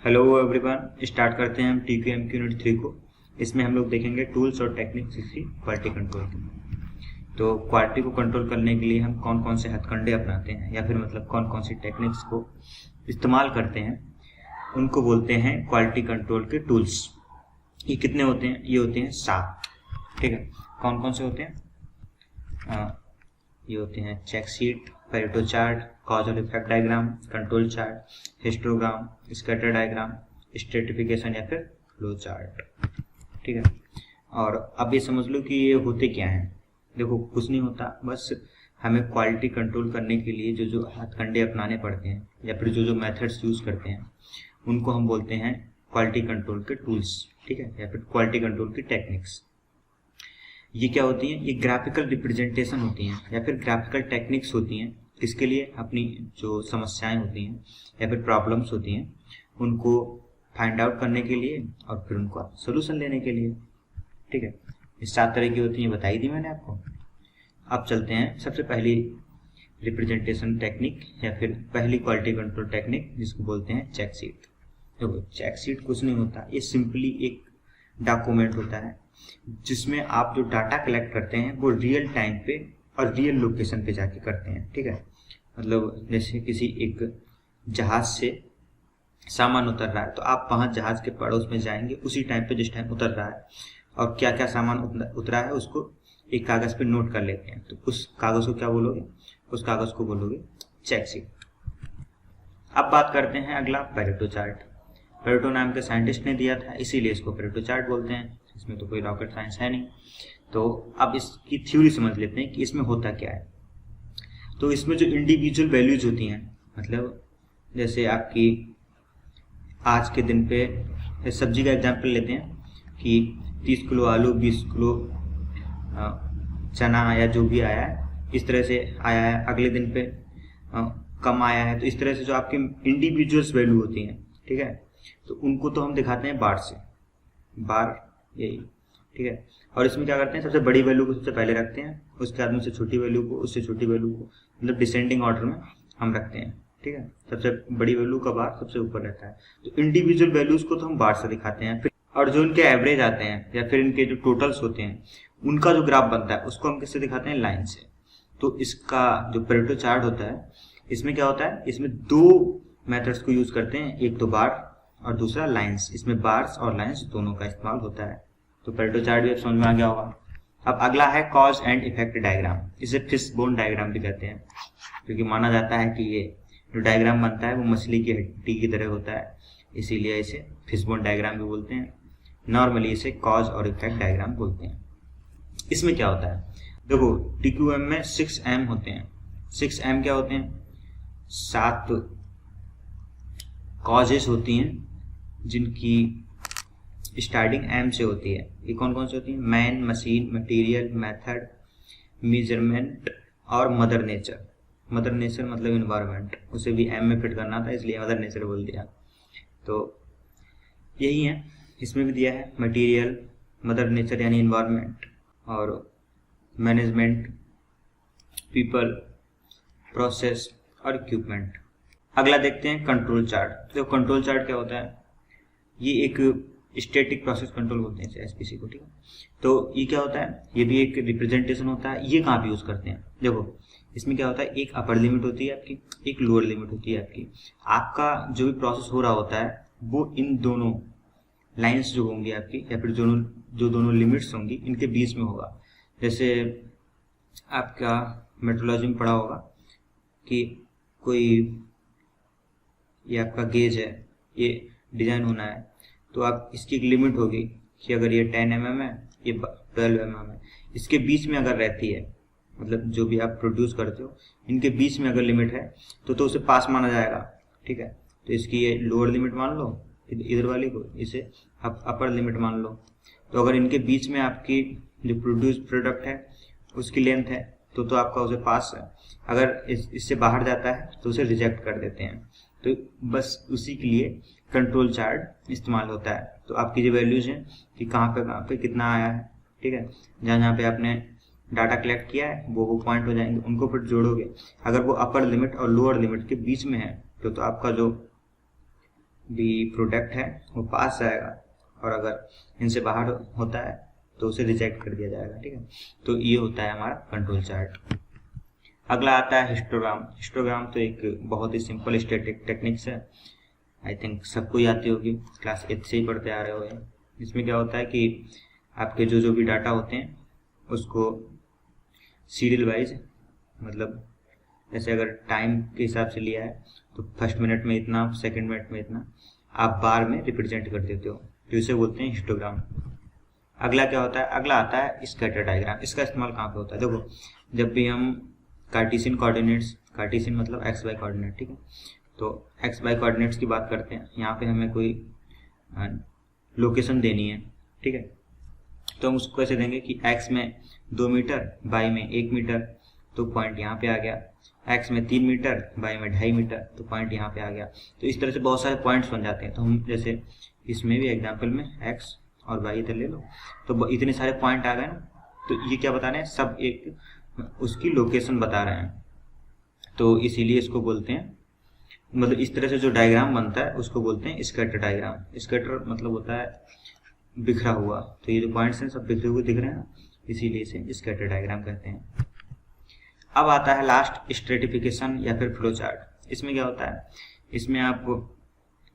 Hello everyone, start करते हैं हम TQM की यूनिट 3 को। इसमें हम लोग देखेंगे टूल्स और टेक्निक्स इसकी क्वालिटी कंट्रोल की। तो क्वालिटी को कंट्रोल करने के लिए हम कौन कौन से हथकंडे अपनाते हैं या फिर मतलब कौन कौन सी टेक्निक्स को इस्तेमाल करते हैं, उनको बोलते हैं क्वालिटी कंट्रोल के टूल्स। ये कितने होते हैं? ये होते हैं 7। ठीक है, कौन कौन से होते हैं? ये होते हैं check sheet, Pareto chart, cause और effect diagram, control chart, histogram, scatter diagram, stratification या फिर फ्लो चार्ट। ठीक है, और अब ये समझ लो कि ये होते क्या हैं। देखो, कुछ नहीं होता, बस हमें क्वालिटी कंट्रोल करने के लिए जो जो हथकंडे अपनाने पड़ते हैं या फिर जो जो मेथड्स यूज करते हैं उनको हम बोलते हैं क्वालिटी कंट्रोल के टूल्स। ठीक है, या फिर क्वालिटी कंट्रोल की टेक्निक्स। ये क्या होती हैं? ये ग्राफिकल रिप्रेजेंटेशन होती हैं या फिर ग्राफिकल टेक्निक्स होती हैं। किसके लिए? अपनी जो समस्याएं होती हैं या फिर प्रॉब्लम्स होती हैं उनको फाइंड आउट करने के लिए और फिर उनका सोल्यूशन लेने के लिए। ठीक है, इस 7 तरह की होती हैं, बताई दी मैंने आपको। अब चलते हैं सबसे पहली रिप्रेजेंटेशन टेक्निक या फिर पहली क्वालिटी कंट्रोल टेक्निक, जिसको बोलते हैं चेक शीट। देखो, चेक शीट कुछ नहीं होता, ये सिंपली एक डॉक्यूमेंट होता है जिसमें आप जो डाटा कलेक्ट करते हैं वो रियल टाइम पे और रियल लोकेशन पे जाके करते हैं। ठीक है, मतलब जैसे किसी एक जहाज से सामान उतर रहा है तो आप वहाँ जहाज के पड़ोस में जाएंगे उसी टाइम पे जिस टाइम उतर रहा है, और क्या क्या सामान उतरा है उसको एक कागज़ पे नोट कर लेते हैं। तो उस कागज़ को क्या बोलोगे? उस कागज़ को बोलोगे चेक शीट। अब बात करते हैं अगला, पेरेटो चार्ट। पेरेटो नाम के साइंटिस्ट ने दिया था, इसीलिए इसको पेरेटो चार्ट बोलते हैं। इसमें तो कोई रॉकेट साइंस है नहीं। तो अब इसकी थ्योरी समझ लेते हैं कि इसमें होता क्या है। तो इसमें जो इंडिविजुअल वैल्यूज होती हैं, मतलब जैसे आपकी आज के दिन पे सब्जी का एग्जांपल लेते हैं कि 30 किलो आलू, 20 किलो चना या जो भी आया है, इस तरह से आया है। अगले दिन पे कम आया है। तो इस तरह से जो आपकी इंडिविजुअल्स वैल्यू होती हैं, ठीक है, तो उनको तो हम दिखाते हैं बार से, बार यही। ठीक है, और इसमें क्या करते हैं, सबसे बड़ी वैल्यू को सबसे पहले रखते हैं, उसके बाद में से छोटी वैल्यू को, उससे छोटी वैल्यू को, मतलब डिसेंडिंग ऑर्डर में हम रखते हैं। ठीक है, सबसे बड़ी वैल्यू का बार सबसे ऊपर रहता है। तो इंडिविजुअल वैल्यूज को तो हम बार से दिखाते हैं, फिर और जो इनके एवरेज आते हैं या फिर इनके जो टोटल्स होते हैं उनका जो ग्राफ बनता है उसको हम किससे दिखाते हैं? लाइन से। तो इसका जो पेरेटो चार्ट होता है, इसमें क्या होता है, इसमें 2 मेथड्स को यूज करते हैं, एक तो बार और दूसरा लाइंस। इसमें बार्स और लाइंस दोनों का इस्तेमाल होता है। तो पेरेटो चार्ट भी अब समझ में आ गया होगा। अब अगला है कॉज एंड इफेक्ट डायग्राम। इसे फिश बोन डायग्राम भी कहते हैं, क्योंकि माना जाता है कि ये जो डायग्राम बनता है वो मछली की हड्डी की तरह होता है, इसीलिए इसे फिश बोन डायग्राम भी बोलते हैं। नॉर्मली इसे कॉज और इफेक्ट डायग्राम बोलते हैं। इसमें क्या होता है? देखो, TQM में 6M होते हैं। 6M क्या होते हैं? 7 कॉजेस होती हैं जिनकी स्टार्टिंग M से होती है। ये कौन कौन सी होती हैं? Man, machine, material, method, measurement और मदर नेचर। मदर नेचर मतलब इन्वायरमेंट, उसे भी M में फिट करना था इसलिए मदर नेचर बोल दिया। तो यही है, इसमें भी दिया है मटेरियल, मदर नेचर यानी इन्वायरमेंट, और मैनेजमेंट, पीपल, प्रोसेस और इक्विपमेंट। अगला देखते हैं कंट्रोल चार्ट। तो कंट्रोल चार्ट क्या होता है? ये एक स्टैटिक प्रोसेस कंट्रोल बोलते हैं SPC को। ठीक है, तो ये क्या होता है? ये भी एक रिप्रेजेंटेशन होता है। ये कहाँ पे यूज करते हैं? देखो, इसमें क्या होता है, एक अपर लिमिट होती है आपकी, एक लोअर लिमिट होती है आपकी। आपका जो भी प्रोसेस हो रहा होता है वो इन दोनों लाइन्स जो होंगी आपकी या फिर जो दोनों लिमिट्स होंगी इनके बीच में होगा। जैसे आपका मेट्रोलॉजी में पढ़ा होगा कि कोई ये आपका गेज है, ये डिजाइन होना है, तो आप इसकी एक लिमिट होगी कि अगर ये 10 mm है, ये 12 mm है, इसके बीच में अगर रहती है, मतलब जो भी आप प्रोड्यूस करते हो इनके बीच में अगर लिमिट है तो उसे पास माना जाएगा। ठीक है, तो इसकी ये लोअर लिमिट मान लो, इधर वाली को इसे आप अपर लिमिट मान लो। तो अगर इनके बीच में आपकी जो प्रोड्यूस प्रोडक्ट है उसकी लेंथ है तो आपका उसे पास है। अगर इससे बाहर जाता है तो उसे रिजेक्ट कर देते हैं। तो बस उसी के लिए कंट्रोल चार्ट इस्तेमाल होता है। तो आपकी जो वैल्यूज हैं कि कहाँ पे कितना आया है, ठीक है, जहाँ पे आपने डाटा कलेक्ट किया है वो पॉइंट हो जाएंगे, उनको फिर जोड़ोगे। अगर वो अपर लिमिट और लोअर लिमिट के बीच में है तो आपका जो भी प्रोडक्ट है वो पास जाएगा, और अगर इनसे बाहर होता है तो उसे रिजेक्ट कर दिया जाएगा। ठीक है, तो ये होता है हमारा कंट्रोल चार्ट। अगला आता है हिस्टोग्राम। हिस्टोग्राम तो एक बहुत ही सिंपल स्टैटिक टेक्निक्स है, आई थिंक सबको ही आती होगी, क्लास 8 से ही पढ़ते आ रहे हो। इसमें क्या होता है कि आपके जो भी डाटा होते हैं उसको सीरियल वाइज, मतलब जैसे अगर टाइम के हिसाब से लिया है तो फर्स्ट मिनट में इतना, सेकंड मिनट में इतना, आप बार में रिप्रेजेंट कर देते हो, तो इसे बोलते हैं हिस्टोग्राम। अगला क्या होता है, अगला आता है स्कैटर डायग्राम। इसका इस्तेमाल कहाँ पे होता है, देखो जब भी हम कार्टेशियन कोऑर्डिनेट्स, कार्टेशियन मतलब एक्स वाई कोऑर्डिनेट, ठीक है, तो एक्स वाई कोऑर्डिनेट्स की बात करते हैं, यहाँ पे हमें कोई लोकेशन देनी है, ठीक है, तो हम उसको कैसे देंगे कि एक्स में 2 मीटर, वाई में 1 मीटर, तो पॉइंट यहाँ पे आ गया, एक्स में 3 मीटर, वाई में 2.5 मीटर, तो पॉइंट यहाँ पे आ गया। तो इस तरह से बहुत सारे पॉइंट्स बन जाते हैं। तो हम जैसे इसमें भी एग्जाम्पल में एक्स और वाई इधर ले लो, तो इतने सारे पॉइंट आ गए ना, तो ये क्या बता रहे हैं, सब एक उसकी लोकेशन बता रहे हैं, तो इसीलिए इसको बोलते हैं, मतलब इस तरह से जो डायग्राम बनता है उसको बोलते हैं स्कैटर डायग्राम। स्कैटर मतलब होता है बिखरा हुआ, तो ये जो पॉइंट्स हैं सब बिखरे हुए दिख रहे हैं, इसीलिए इसे स्कैटर डायग्राम कहते हैं। अब आता है लास्ट स्ट्रेटिफिकेशन या फिर फ्लो चार्ट। इसमें क्या होता है, इसमें आप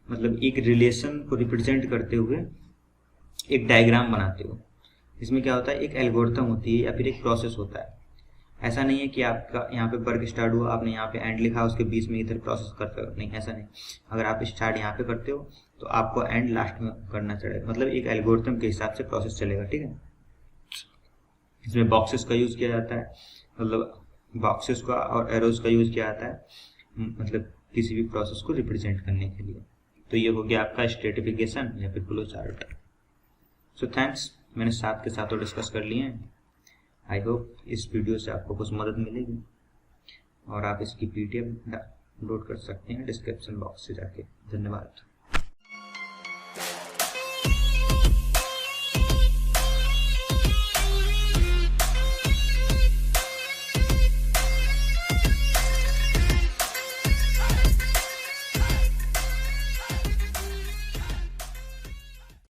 मतलब एक रिलेशन को रिप्रेजेंट करते हुए एक डायग्राम बनाते हो। इसमें क्या होता है, एक एल्गोरिथम होती है या फिर एक प्रोसेस होता है। ऐसा नहीं है कि आपका यहाँ पे वर्क स्टार्ट हुआ, आपने यहाँ पे एंड लिखा, उसके बीच में इधर प्रोसेस करते हो, नहीं ऐसा नहीं। अगर आप स्टार्ट यहाँ पे करते हो तो आपको एंड लास्ट में करना चलेगा, मतलब एक एल्गोरिथम के हिसाब से प्रोसेस चलेगा। ठीक है, इसमें बॉक्सेस का यूज किया जाता है, मतलब बॉक्सेस का और एरोज का यूज किया जाता है, मतलब किसी भी प्रोसेस को रिप्रेजेंट करने के लिए। तो ये हो गया आपका स्ट्रेटिफिकेशन या फिर फ्लो चार्ट। सो थैंक्स, मैंने साथ के साथ डिस्कस कर लिए हैं। आई होप इस वीडियो से आपको कुछ मदद मिलेगी, और आप इसकी PDF डाउनलोड कर सकते हैं डिस्क्रिप्शन बॉक्स से जाके। धन्यवाद।